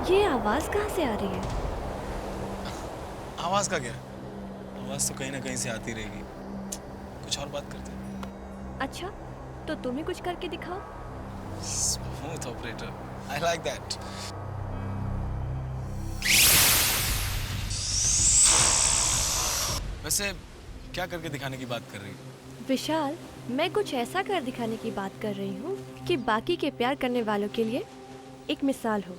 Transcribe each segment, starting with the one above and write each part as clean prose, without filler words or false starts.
ये आवाज कहाँ से आ रही है? आवाज का क्या? आवाज तो कहीं ना कहीं से आती रहेगी। कुछ और बात करते हैं। अच्छा, तो तुम ही कुछ करके दिखाओ। Smooth operator, I like that. वैसे क्या करके दिखाने की बात कर रही है? विशाल, मैं कुछ ऐसा कर दिखाने की बात कर रही हूँ कि बाकी के प्यार करने वालों के लिए एक मिसाल हो।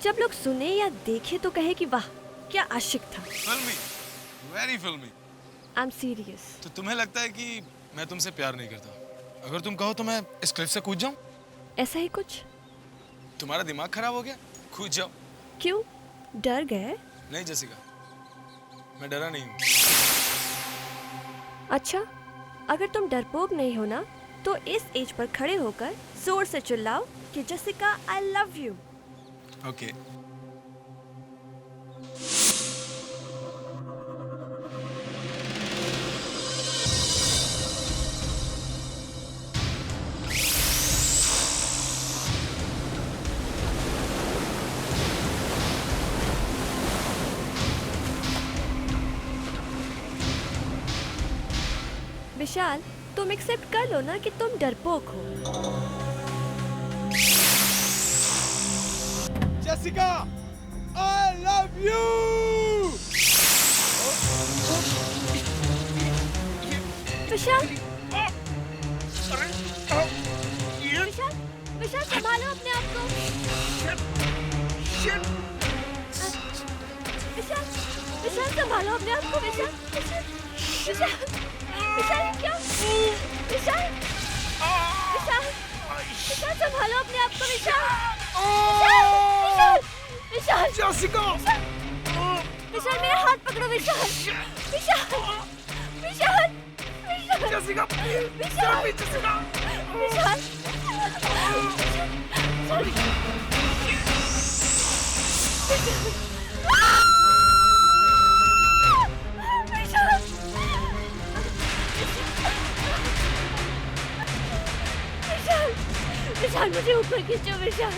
जब लोग सुने या देखे तो कहे कि वाह क्या आशिक था। फिल्मी, वेरी फिल्मी। I am serious. तो तुम्हें लगता है कि मैं तुमसे प्यार नहीं करता? अगर तुम कहो तो मैं इस क्लिफ से कूद जाऊं? ऐसा ही कुछ? तुम्हारा दिमाग खराब हो गया? कूद जाओ। क्यों, डर गए? नहीं जेसिका, मैं डरा नहीं हूँ। अच्छा, अगर तुम डरपोक नहीं हो ना, तो इस एज पर खड़े होकर जोर से चिल्लाओ कि Jessica I love you. Okay. Vishal, तुम एक्सेप्ट कर लो ना कि तुम डरपोक हो। Jessica, I love you! Vishal, Vishal, Vishal संभालो अपने आप को। विशाल, विशाल संभालो अपने आप को। विशाल, विशाल, विशाल, विशाल ये क्या? विशाल, विशाल, विशाल संभालो अपने आप को। विशाल, विशाल, विशाल, विशाल, जेसिका! विशाल मेरा हाथ पकड़ो। विशाल, विशाल, विशाल, विशाल, जेसिका! विशाल, जेसिका! विशाल, विशाल, विशाल मुझे ऊपर खींचो। विशाल,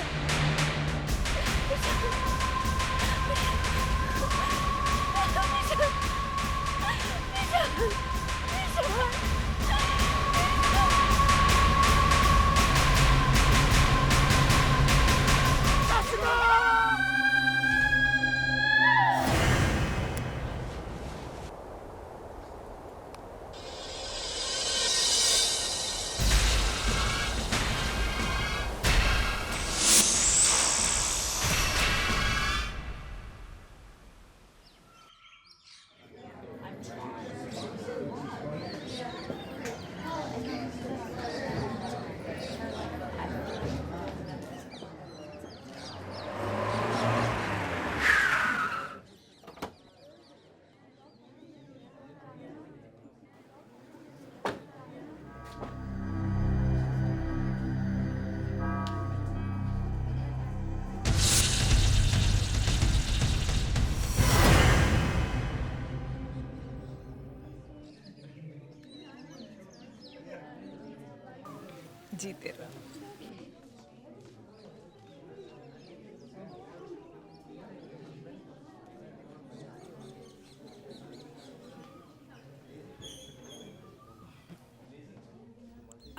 जीते रहो।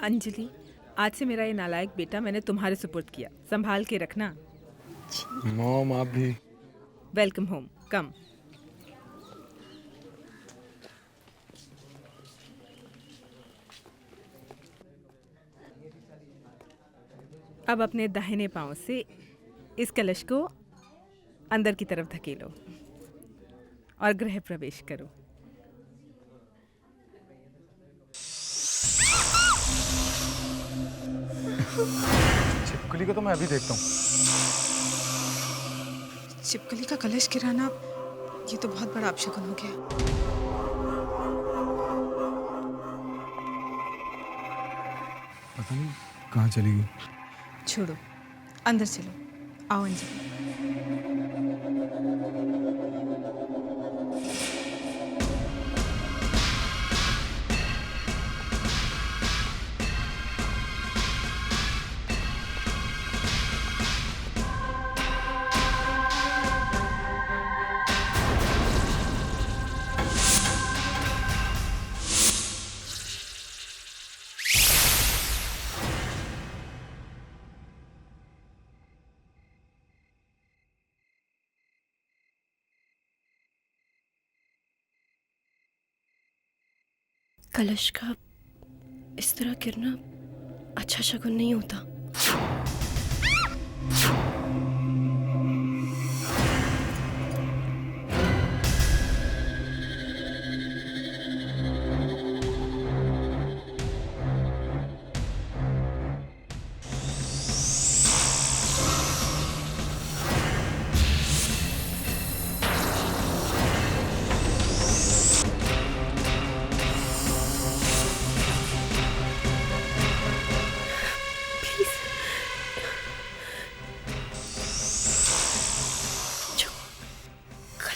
अंजलि, आज से मेरा ये नालायक बेटा मैंने तुम्हारे सुपुर्द किया, संभाल के रखना। मॉम आप भी। वेलकम होम, कम। अब अपने दाहिने पांव से इस कलश को अंदर की तरफ धकेलो और गृह प्रवेश करो। छिपकली को तो मैं अभी देखता हूँ। छिपकली का कलश गिराना, ये तो बहुत बड़ा अपशकुन हो गया। पता नहीं कहाँ चली गई। छोड़ो, अंदर चलो। आओ अंजलि। कलश का इस तरह गिरना अच्छा शगुन नहीं होता।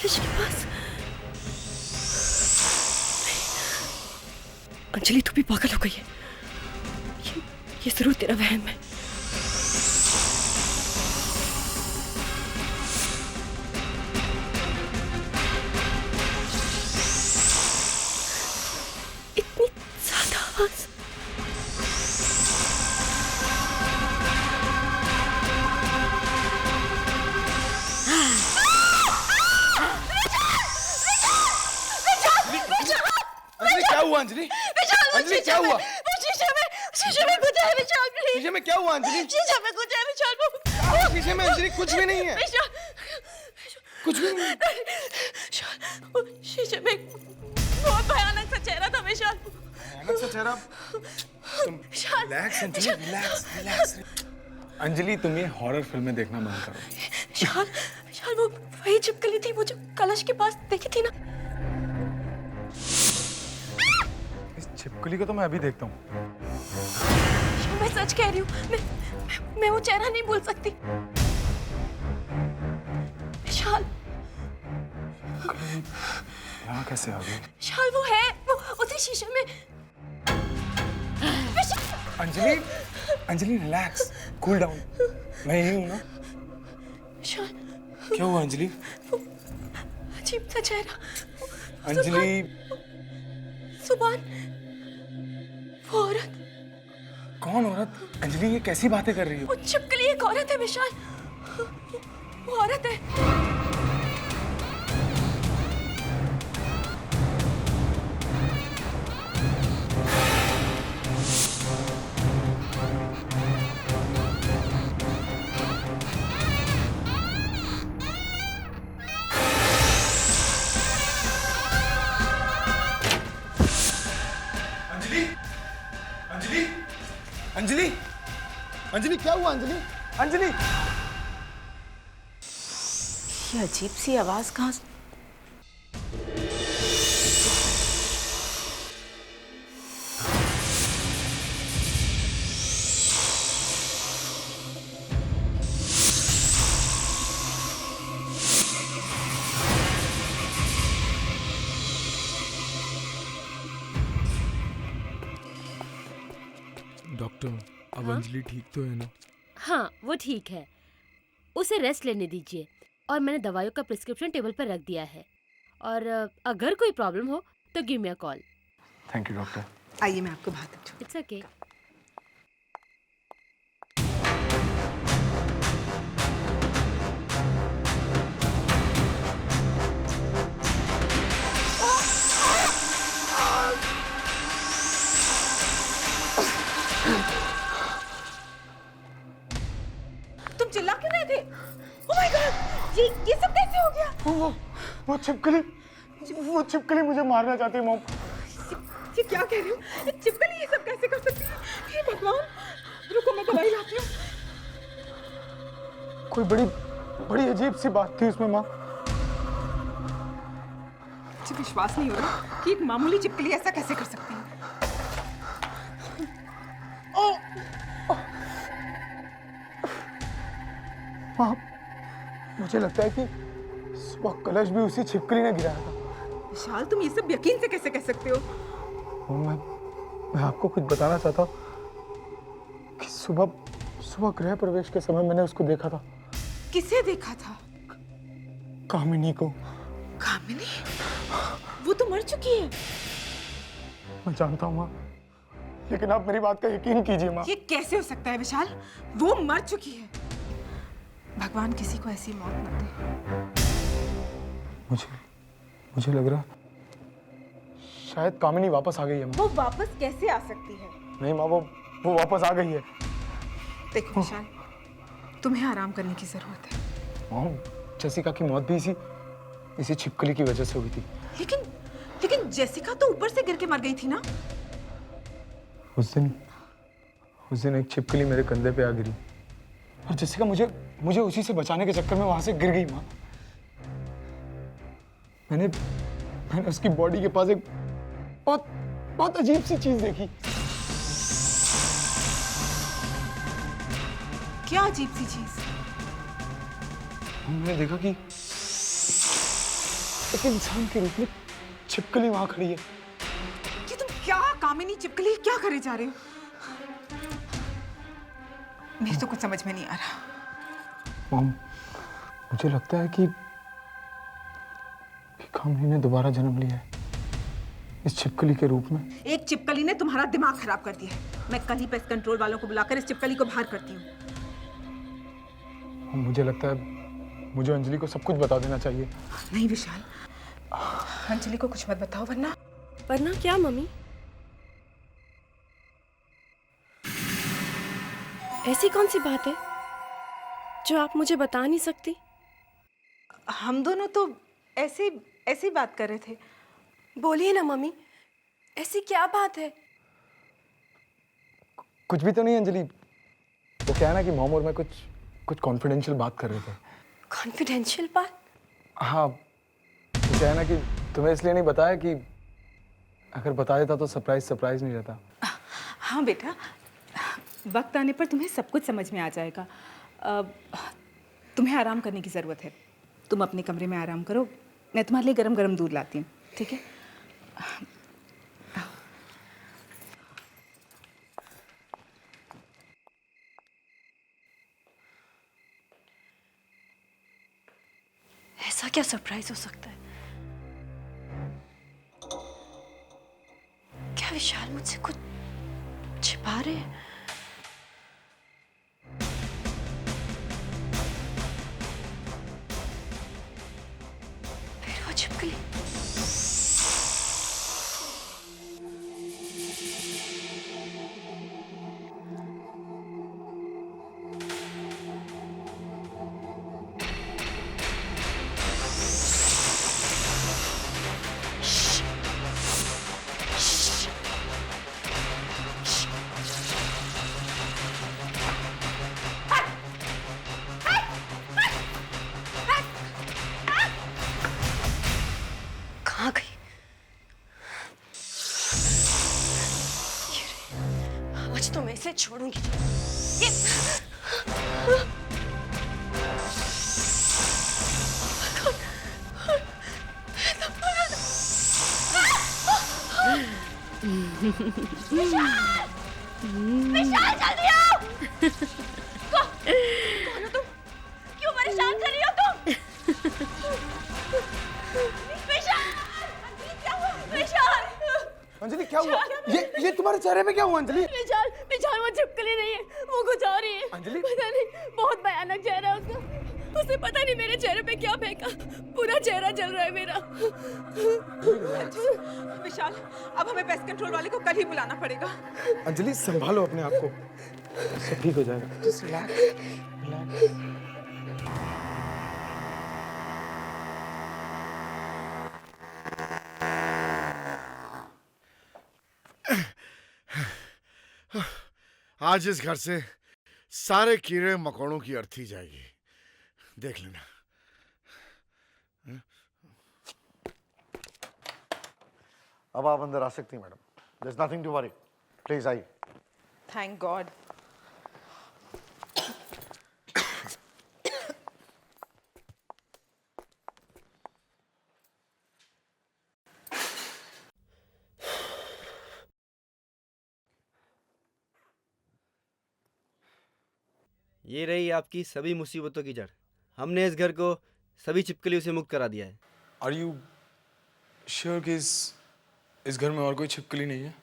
कलश के पास अंजलि, तू भी पागल हो गई है। ये जरूर तेरा वहम है। इतनी ज्यादा आवाज। क्या हुआ अंजलि? अंजलि क्या हुआ? शीशे में कुछ है विशाल, प्लीज। शीशे में क्या हुआ अंजलि? शीशे में कुछ है विशाल। शीशे में अंजलि कुछ भी नहीं है। कुछ भी नहीं। शीशे में बहुत भयानक सा चेहरा था विशाल। भयानक सा चेहरा? Relax Anjali, relax relax. Anjali, तुम ये हॉरर फिल्में देखना बंद करो। विशाल, विशाल वो वही छिपकली थी, वो जो कलश के पास देखी थी ना। इस छिपकली को तो मैं अभी देखता हूँ। मैं सच कह रही हूँ, मैं वो चेहरा नहीं भूल सकती। विशाल, यहाँ कैसे आ गई? विशाल वो है, वो उसी शीशे में। Anjali, Anjali relax, cool down. मैं यही हूँ ना। विशाल, क्या हुआ अंजलि? अजीब सा चेहरा। अंजलि, सुभान, वो औरत। कौन औरत? अंजलि, ये कैसी बातें कर रही हो? वो छिपकली एक औरत है विशाल, वो औरत है। अंजलि, अंजलि, अंजलि क्या हुआ अंजलि? अंजलि, ये अजीब सी आवाज कहाँ से? डॉक्टर, अब अंजलि ठीक तो है ना? हाँ, वो ठीक है। उसे रेस्ट लेने दीजिए और मैंने दवाइयों का प्रिस्क्रिप्शन टेबल पर रख दिया है। और अगर कोई प्रॉब्लम हो तो give me a call. Thank you doctor. आइए मैं आपको बात दूँ। It's okay. तुम चिल्ला क्यों रहे थे? ओह माय गॉड, ये सब कैसे हो गया? वो छिपकली मुझे मारना चाहती है मॉम। ये क्या कह रही हो? ये छिपकली ये सब कैसे कर सकती है? हे भगवान, रुको मैं दवाई लाती हूँ। कोई बड़ी अजीब सी बात थी उसमें माँ। मुझे विश्वास नहीं हो रहा कि एक मामूली छिपकली ऐसा कैसे कर सकती है। माँ, मुझे लगता है कि सुबह कलश भी उसी छिपकली ने गिराया था। विशाल, तुम ये सब यकीन से कैसे कह सकते हो? मैं आपको कुछ बताना चाहता हूँ कि सुबह गृह प्रवेश के समय मैंने उसको देखा था। किसे देखा था? कामिनी को। कामिनी? वो तो मर चुकी है। मैं जानता हूँ माँ, लेकिन आप मेरी बात का यकीन कीजिए माँ। ये कैसे हो सकता है विशाल? वो मर चुकी है। भगवान किसी को ऐसी मौत न दे। मुझे लग रहा शायद कामिनी वापस आ गई है माँ। वो वापस कैसे आ सकती है? नहीं माँ, वो वापस आ गई है। देखो विशाल, तुम्हें आराम करने की जरूरत है। माँ, जेसिका की मौत भी इसी छिपकली की वजह से हुई थी। लेकिन जेसिका तो ऊपर से गिर के मर गई थी ना? उस दिन एक छिपकली मेरे कंधे पे आ गिरी और जेसिका मुझे उसी से बचाने के चक्कर में वहां से गिर गई माँ। मैंने उसकी बॉडी के पास एक बहुत अजीब सी चीज देखी। क्या अजीब सी चीज? मैंने देखा कि एक इंसान के रूप में छिपकली वहां खड़ी है। कि तुम क्या कामिनी चिपकली क्या करे जा रहे हो? मेरे तो कुछ समझ में नहीं आ रहा। मॉम, मुझे लगता है कि कामिनी ने दोबारा जन्म लिया है इस छिपकली के रूप में। एक चिपकली ने तुम्हारा दिमाग खराब कर दिया है। मैं कल ही पेस्ट कंट्रोल वालों को बुलाकर इस चिपकली को बाहर करती हूँ। मुझे लगता है मुझे अंजलि को सब कुछ बता देना चाहिए। नहीं विशाल, अंजलि को कुछ मत बताओ वरना क्या मम्मी? ऐसी कौन सी बात है जो आप मुझे बता नहीं सकती? हम दोनों तो ऐसी बात कर रहे थे। बोलिए ना मम्मी, ऐसी क्या बात है? कुछ भी तो नहीं अंजलि। वो क्या है ना कि मॉम और मैं कुछ कॉन्फिडेंशियल बात कर रहे थे। कॉन्फिडेंशियल बात? हाँ, वो क्या है ना कि तुम्हें इसलिए नहीं बताया कि अगर बता देता तो सरप्राइज नहीं रहता। हाँ बेटा, वक्त आने पर तुम्हें सब कुछ समझ में आ जाएगा। तुम्हें आराम करने की ज़रूरत है। तुम अपने कमरे में आराम करो, मैं तुम्हारे लिए गरम गरम दूध लाती हूँ, ठीक है? ऐसा क्या सरप्राइज हो सकता है? क्या विशाल मुझसे कुछ छिपा रहे हैं? फिर वो छिपकली। कहाँ गई? ये रही। आज तो मैं इसे छोड़ूंगी। ये विशाल जल्दी आओ! कौन हो तुम? क्यों परेशान कर रही हो तुम? विशाल! अंजलि क्या हुआ? ये तुम्हारे चेहरे पे क्या हुआ अंजलि? विशाल वो छिपकली नहीं है, वो कुछ और ही है। अंजलि? पता नहीं, बहुत भयानक चेहरा है उसका। उसे पता नहीं मेरे चेहरे पे क्या फेंका, पूरा चेहरा जल रहा है मेरा। विशाल, अब हमें पेस्ट कंट्रोल वाले को कल ही बुलाना पड़ेगा। अंजलि संभालो अपने आप को, सब ठीक हो जाएगा। Just relax. आज इस घर से सारे कीड़े मकोड़ों की अर्थी जाएगी, देख लेना। अब आप अंदर आ सकती हैं madam. There's nothing to worry. Please आइए। Thank God. ये रही आपकी सभी मुसीबतों की जड़। हमने इस घर को सभी छिपकलियों से मुक्त करा दिया है। आर यू श्योर कि इस घर में और कोई छिपकली नहीं है?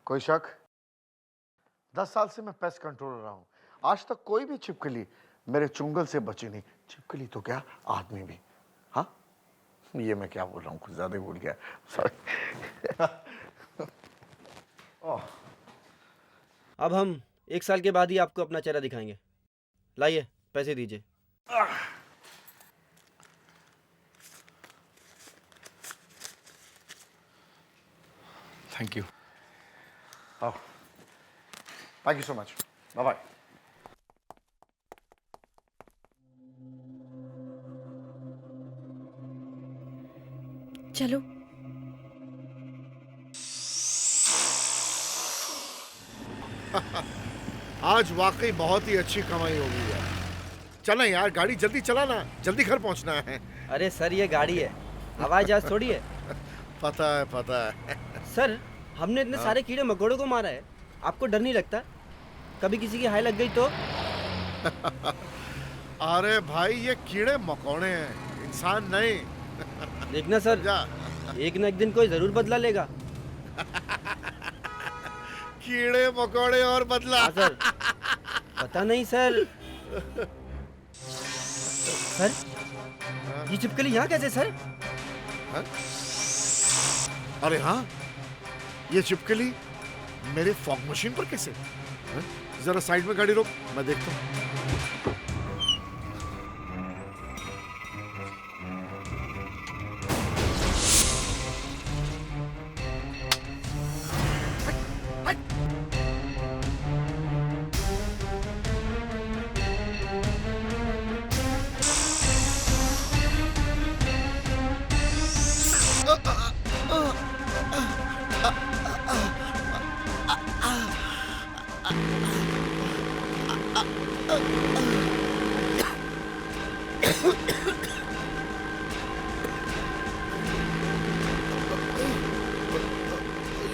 कोई शक? 10 साल से मैं पेस्ट कंट्रोलर रहा हूँ, आज तक कोई भी छिपकली मेरे चुंगल से बची नहीं। छिपकली तो क्या, आदमी भी। हाँ, ये मैं क्या बोल रहा हूँ, कुछ ज्यादा ही बोल गया, सॉरी। अब हम 1 साल के बाद ही आपको अपना चेहरा दिखाएंगे। लाइए, पैसे दीजिए। Thank you. Thank you so much. Bye bye. चलो। आज वाकई बहुत ही अच्छी कमाई होगी यार। चलें यार, गाड़ी जल्दी चलाना, जल्दी घर पहुंचना है। अरे सर, ये गाड़ी है, हवाई जहाज थोड़ी है। पता है। सर, हमने इतने सारे कीड़े मकोड़ों को मारा है, आपको डर नहीं लगता? कभी किसी की हाय लग गई तो? अरे भाई, ये कीड़े मकोड़े हैं, इंसान नहीं। देखना सर, एक न एक दिन कोई जरूर बदला लेगा। कीड़े मकोड़े और बदला। हाँ सर, पता नहीं सर। सर, ये छिपकली यहाँ कैसे सर? हाँ? अरे हाँ, ये छिपकली मेरे फॉग मशीन पर कैसे? हाँ? जरा साइड में गाड़ी रोक, मैं देखता हूँ।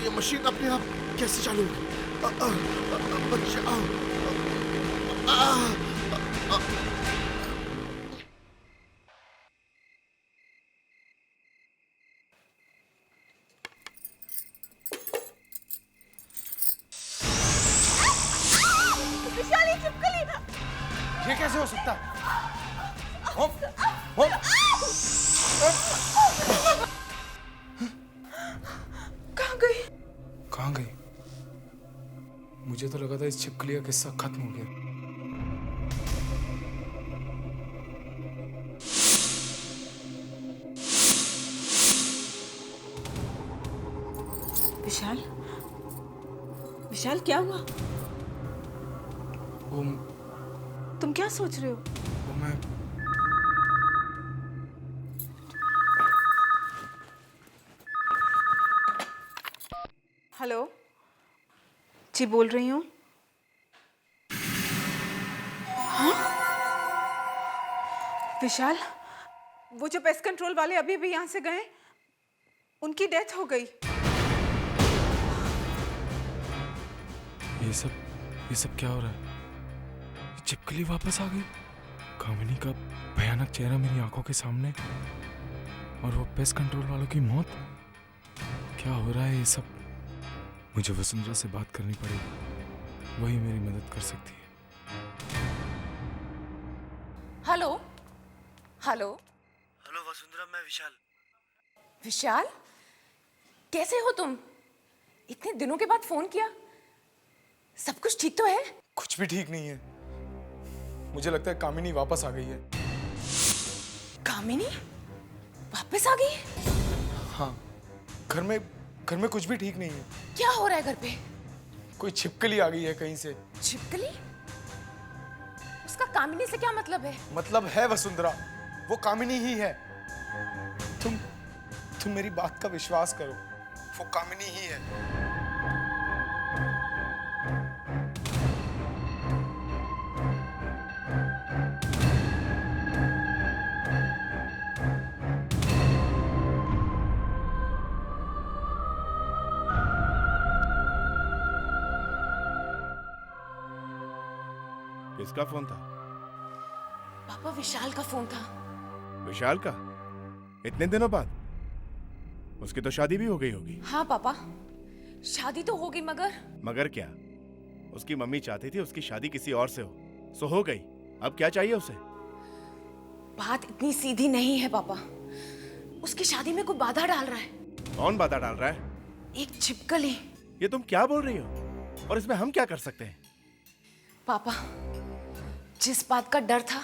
ये मशीन अपने आप कैसे चालू होगी? बचाओ। विशाल, ये छिपकली। ये कैसे हो सकता है? कहाँ गई? मुझे तो लगा था इस छिपकली का किस्सा खत्म हो गया। विशाल, विशाल क्या हुआ? वो तुम क्या सोच रहे हो? मैं हेलो जी, बोल रही हूँ। हाँ? विशाल, वो जो पेस्ट कंट्रोल वाले अभी भी यहाँ से गए, उनकी डेथ हो गई। ये सब क्या हो रहा है? छिपकली वापस आ गई। कामिनी का भयानक चेहरा मेरी आंखों के सामने, और वो पेस्ट कंट्रोल वालों की मौत। क्या हो रहा है ये सब? मुझे वसुंधरा से बात करनी पड़ेगी, वही मेरी मदद कर सकती है। हेलो हेलो हेलो वसुंधरा, मैं विशाल। विशाल, कैसे हो तुम? इतने दिनों के बाद फोन किया। सब कुछ ठीक तो है? कुछ भी ठीक नहीं है। मुझे लगता है कामिनी वापस आ गई है। कामिनी वापस आ गई? हाँ, घर में कुछ भी ठीक नहीं है। क्या हो रहा है घर पे? कोई छिपकली आ गई है कहीं से। छिपकली? उसका कामिनी से क्या मतलब है? मतलब है वसुंधरा, वो कामिनी ही है। तुम मेरी बात का विश्वास करो, वो कामिनी ही है। किसका फोन था? पापा, विशाल का फोन था। विशाल का? इतने दिनों बाद? उसकी तो शादी भी हो गई होगी। हाँ पापा, शादी तो हो गई, मगर क्या? उसकी मम्मी चाहती थी उसकी शादी किसी और से हो, सो हो गई। अब क्या चाहिए उसे? बात इतनी सीधी नहीं है पापा। उसकी शादी में कोई बाधा डाल रहा है। कौन बाधा डाल रहा है? एक छिपकली। ये तुम क्या बोल रही हो? और इसमें हम क्या कर सकते हैं? पापा, जिस बात का डर था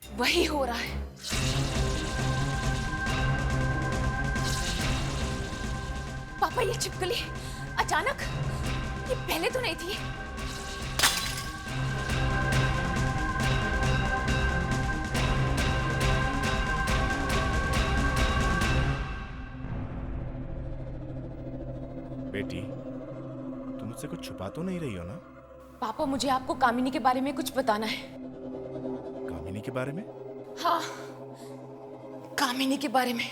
वही हो रहा है। पापा, ये छिपकली अचानक, ये पहले तो नहीं थी। बेटी, तुम मुझसे कुछ छुपा तो नहीं रही हो ना? पापा, मुझे आपको कामिनी के बारे में कुछ बताना है। कामिनी के बारे में? हाँ, कामिनी के बारे में।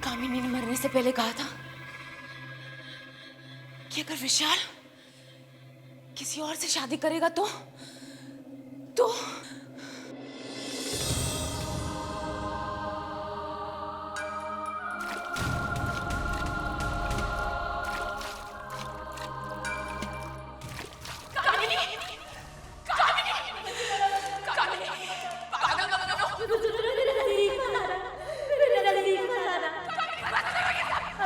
कामिनी ने मरने से पहले कहा था कि अगर विशाल किसी और से शादी करेगा तो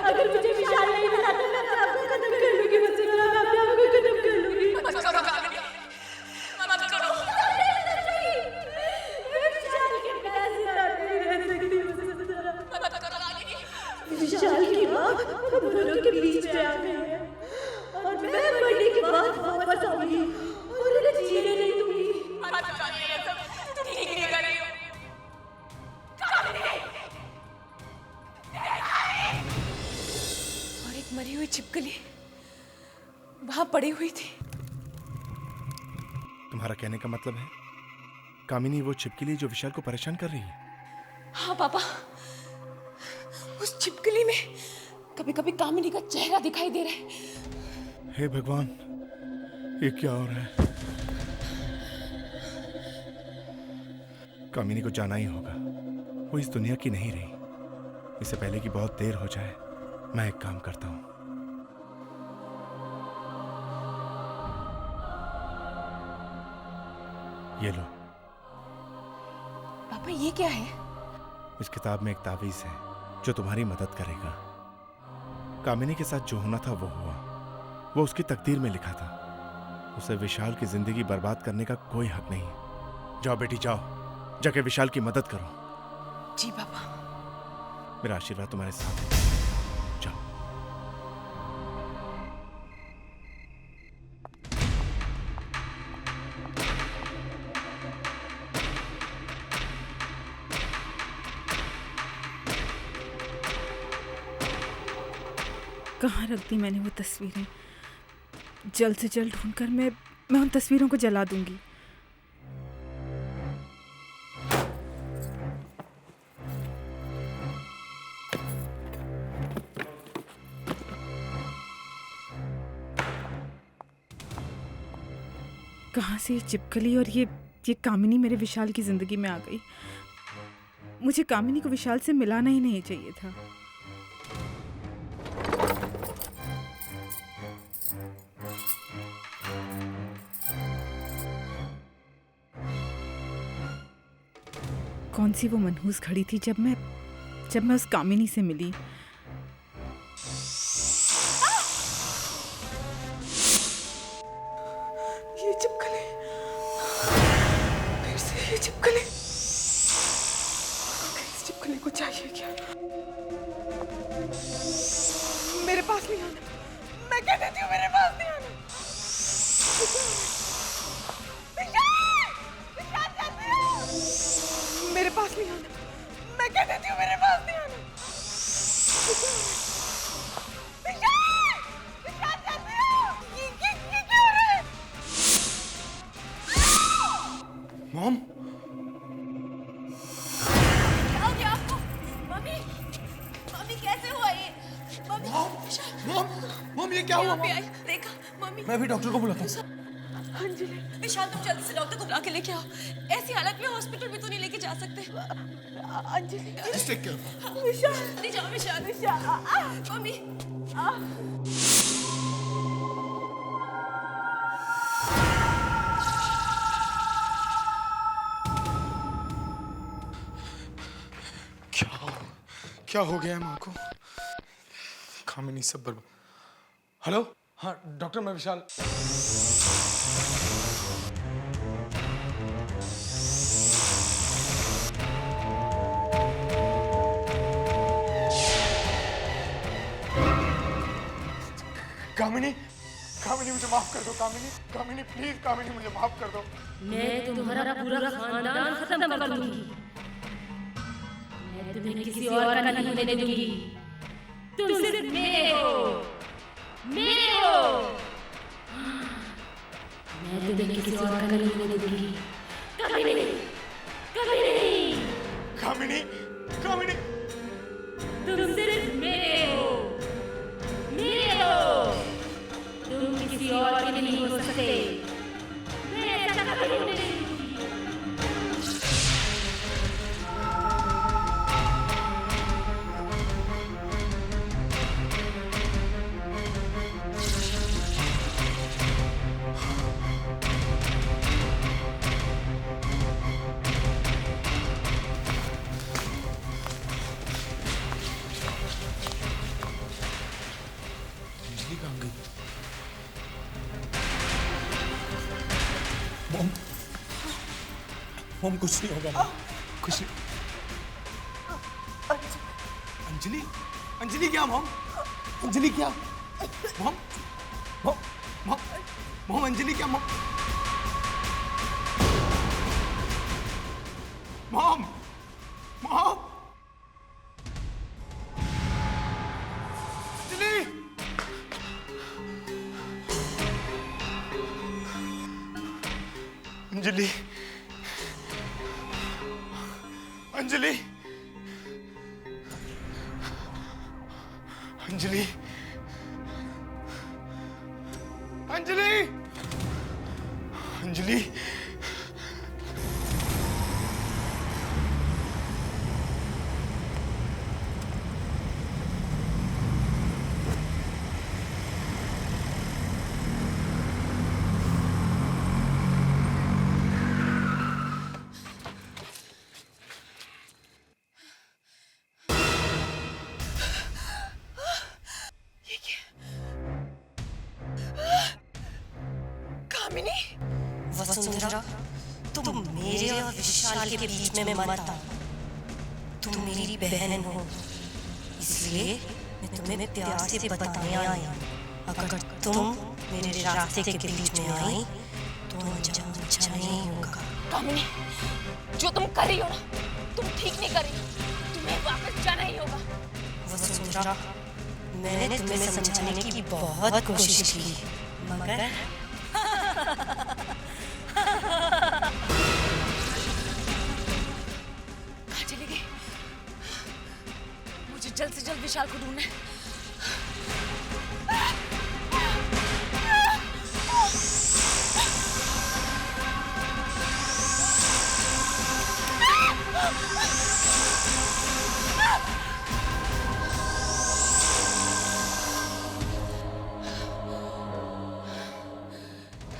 अगर मुझे विशाल नहीं मिला तो मैं अपने आप को खत्म कर लूंगी, मुझसे मैं अपने आप को खत्म कर लूंगी। मत करो कामिनी, मत करो। मैं विशाल के बिना जिंदा नहीं रह सकती, मत करो कामिनी। विशाल की माँ हम दोनों के बीच में आ गई है और मैं मरने के बाद वापस आऊंगी और उन्हें जीने नहीं दूंगी। मत करो, ये सब ठीक नहीं कर रही हो कामिनी। मरी हुई छिपकली वहां पड़ी हुई थी। तुम्हारा कहने का मतलब है कामिनी वो छिपकली जो विशाल को परेशान कर रही है? हाँ पापा, उस छिपकली में कभी कभी कामिनी का चेहरा दिखाई दे रहा है। हे भगवान, ये क्या हो रहा है? कामिनी को जाना ही होगा, वो इस दुनिया की नहीं रही। इससे पहले कि बहुत देर हो जाए, मैं एक काम करता हूं। ये लो। पापा, ये क्या है? इस किताब में एक तावीज है जो तुम्हारी मदद करेगा। कामिनी के साथ जो होना था वो हुआ, वो उसकी तकदीर में लिखा था। उसे विशाल की जिंदगी बर्बाद करने का कोई हक नहीं। जाओ बेटी, जाओ, जाके विशाल की मदद करो। जी पापा। मेरा आशीर्वाद तुम्हारे साथ है। कहाँ रख दी मैंने वो तस्वीरें? जल्द से जल्द ढूंढकर मैं उन तस्वीरों को जला दूंगी। कहाँ से ये चिपकली और ये कामिनी मेरे विशाल की जिंदगी में आ गई? मुझे कामिनी को विशाल से मिलाना ही नहीं चाहिए था। कौन सी वो मनहूस घड़ी थी जब मैं उस कामिनी से मिली? ये चिपकली, फिर से ये चिपकली। इस चिपकली को चाहिए क्या? मेरे पास नहीं आना, मैं कह देती हूँ मेरे पास नहीं आना। मेरे पास नहीं आना, मैं कह देती हूँ मेरे पास नहीं आना। ये क्या हो रहा है? मॉम, क्या हो गया आपको? मम्मी, मम्मी कैसे हुआ ये? मम्मी, मॉम ये क्या हुआ? देखा मम्मी? मैं भी डॉक्टर को बुलाता हूँ। अंजलि, विशाल तुम जल्दी से डॉक्टर को बुला के लेके आओ। ऐसी हालत में हॉस्पिटल में तो नहीं लेके जा सकते। Anjali, Just take care. विशाल, नहीं जाओ विशाल, मम्मी। क्या हो गया है माँ को? कामिनी सब बर्बाद। हेलो, हाँ डॉक्टर, मैं विशाल। कामिनी, कामिनी मुझे माफ कर दो। कामिनी, कामिनी प्लीज, कामिनी मुझे माफ कर दो। मैं तुम्हारा पूरा खानदान खत्म कर दूंगी। मैं तुम्हें किसी और का नहीं होने दूंगी। तुम सिर्फ मेरे हो, मेरे हो। मैं तुम्हें किसी और का नहीं होने दूंगी। कभी नहीं, कभी नहीं। कामिनी, कामिनी, तुम सिर्फ मेरे हो, मेरे हो। तुम किसी और के नहीं हो सकते। मैं ऐसा कभी नहीं होने दूंगी। अंजलि कहाँ गई? मॉम कुछ नहीं होगा मॉम, कुछ नहीं। अंजलि, अंजलि क्या मॉम? अंजलि क्या? Mom, mom, mom, mom Anjali क्या mom? Mom, mom, Anjali, Anjali, Anjali, Anjali, Anjali, Anjali, Vasundhara, तुम मेरे और विशाल के बीच में मत आओ। तुम मेरी बहन हो, इसलिए मैं तुम्हें प्यार से बताने आई। अगर तुम मेरे रास्ते के बीच में आई तो अंजाम अच्छा नहीं होगा। कामिनी, जो तुम कर रही हो ना, तुम ठीक नहीं कर रही हो। तुम्हें वापस जाना ही होगा। वसुंधरा, मैंने तुम्हें समझाने की बहुत कोशिश की, मगर कहाँ चली गई? मुझे जल्द से जल्द विशाल को ढूंढना है।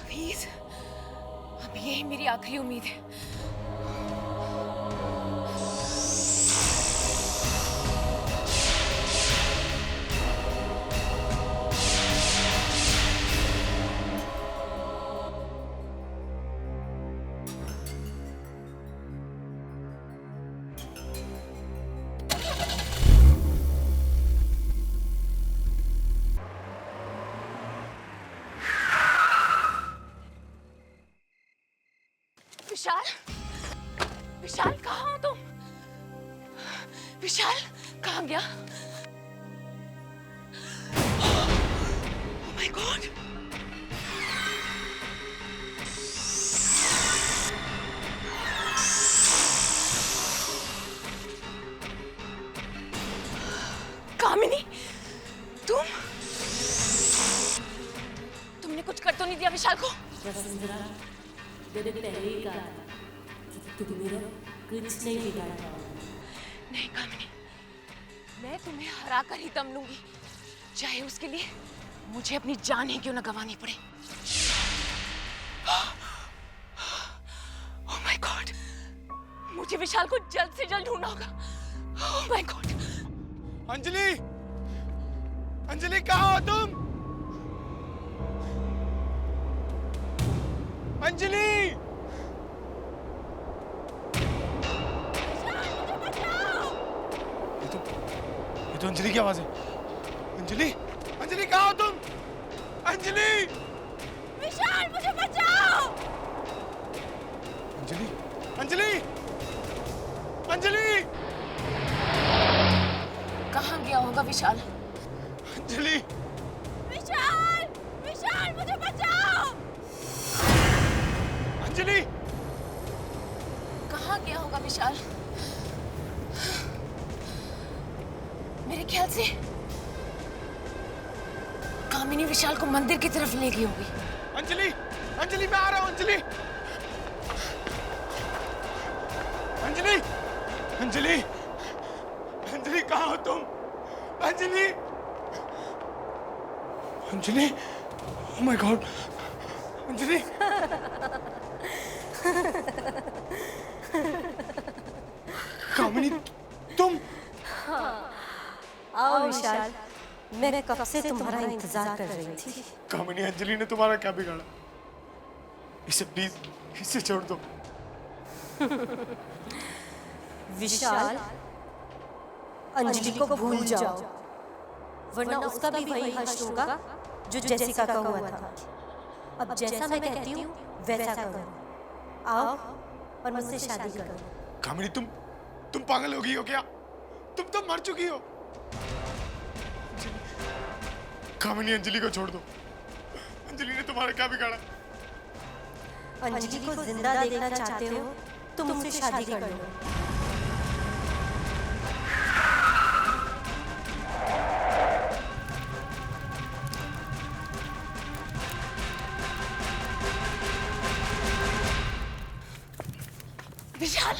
प्लीज, अब यही मेरी आखिरी उम्मीद है। विशाल, विशाल कहाँ हो तुम? विशाल कहाँ गया? Oh my God! कामिनी, तुमने कुछ कर तो नहीं दिया विशाल को? मैंने पहले ही कहा कि तुम मेरा कुछ नहीं बिगाड़ पाओगे। नहीं कामिनी, मैं तुम्हें हरा कर ही दम लूंगी, चाहे उसके लिए मुझे अपनी जान ही क्यों न गंवानी पड़े। Oh my God! मुझे विशाल को जल्द से जल्द ढूंढना होगा। Oh my God! Anjali, Anjali कहाँ हो तुम? अंजलि! ये तो अंजलि की आवाज है। अंजलि! अंजलि कहाँ हो तुम? अंजलि! विशाल मुझे बचाओ! अंजलि! अंजलि! अंजलि! कहाँ गया होगा विशाल? अंजलि! विशाल! विशाल मुझे बचाओ! अंजलि! कहाँ गया होगा विशाल? मेरे ख्याल से कामिनी विशाल को मंदिर की तरफ ले गई होगी। अंजलि! अंजलि मैं आ रहा हूँ अंजलि! अंजलि! अंजलि! अंजलि कहाँ हो तुम? Anjali! Anjali! Oh my God! Anjali! कामिनी तुम? आओ विशाल, मैं कब से तुम्हारा इंतजार कर रही थी। कामिनी अंजलि ने तुम्हारा क्या बिगाड़ा? इसे प्लीज इसे छोड़ दो। विशाल, अंजलि को भूल जाओ, वरना उसका भी वही हश्र होगा जो जेसिका का हुआ था। अब जैसा मैं कहती हूँ वैसा करो। आओ और मुझसे शादी करो। कामिनी तुम पागल हो गई हो क्या? तुम तो मर चुकी हो। कामिनी अंजलि को छोड़ दो। अंजलि ने तुम्हारा क्या बिगाड़ा? अंजलि को जिंदा देखना चाहते हो तो मुझसे शादी कर लो। विशाल!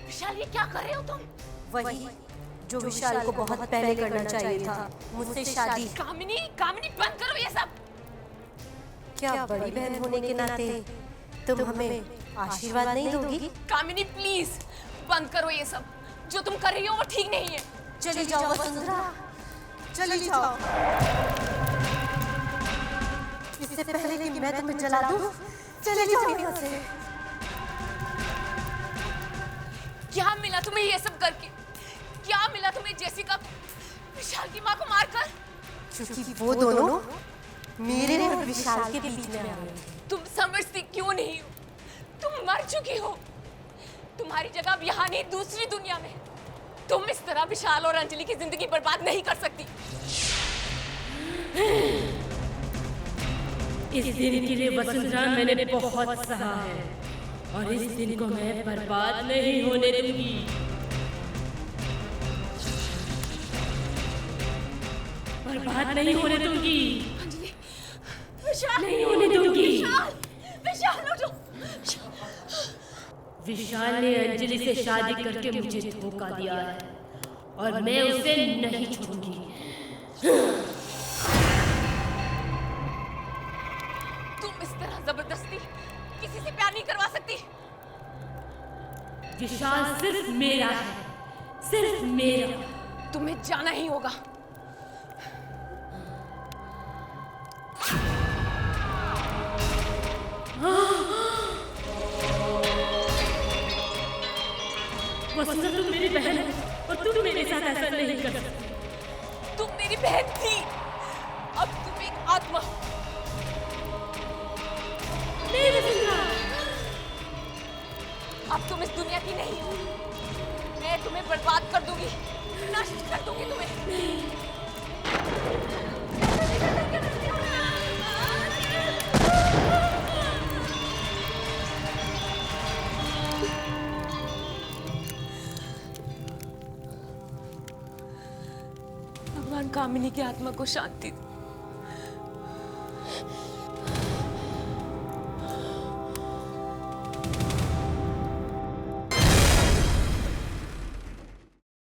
विशाल ये क्या कर रहे हो तुम? वही जो विशाल को बहुत पहले करना चाहिए था, मुझसे शादी। कामिनी, कामिनी बंद करो ये सब। क्या बड़ी बहन होने के नाते तुम हमें आशीर्वाद नहीं दोगी? कामिनी प्लीज बंद करो ये सब। जो तुम कर रही हो वो ठीक नहीं है। चली जाओ वसुंधरा, चली जाओ। इससे पहले कि मैं तुम्हें जला दूं, चली जाओ यहाँ से। क्या मिला तुम्हें ये सब करके? क्या मिला तुम्हें जेसिका को, विशाल की माँ को मारकर? क्योंकि वो दोनों मेरे और विशाल के बीच में आ गए। तुम समझती क्यों नहीं हो? तुम मर चुकी हो। तुम्हारी जगह अब यहाँ नहीं, दूसरी दुनिया में। तुम इस तरह विशाल और अंजलि की जिंदगी बर्बाद नहीं कर सकती। इस दिन के लिए वसुंधरा मैंने बहुत सहा है और इस दिन को मैं बर्बाद नहीं होने दूंगी। बर्बाद नहीं होने दूंगी। विशाल नहीं होने दूंगी। विशाल उठो। विशाल ने अंजलि से शादी करके मुझे धोखा दिया है और मैं उसे नहीं छोड़ूंगी। तुम इस तरह जबरदस्ती किसी से प्यार नहीं करवा सकती। विशाल सिर्फ मेरा है, सिर्फ मेरा। तुम्हें जाना ही होगा। वसुंधरा तुम मेरी बहन हो और तुम मेरे साथ ऐसा नहीं कर सकती। तुम मेरी बहन थी, अब तुम एक आत्मा हो। नहीं वसुंधरा, अब तुम इस दुनिया की नहीं हो। मैं तुम्हें बर्बाद कर दूंगी, नष्ट कर दूंगी तुम्हें। भगवान कामिनी की आत्मा को शांति दे।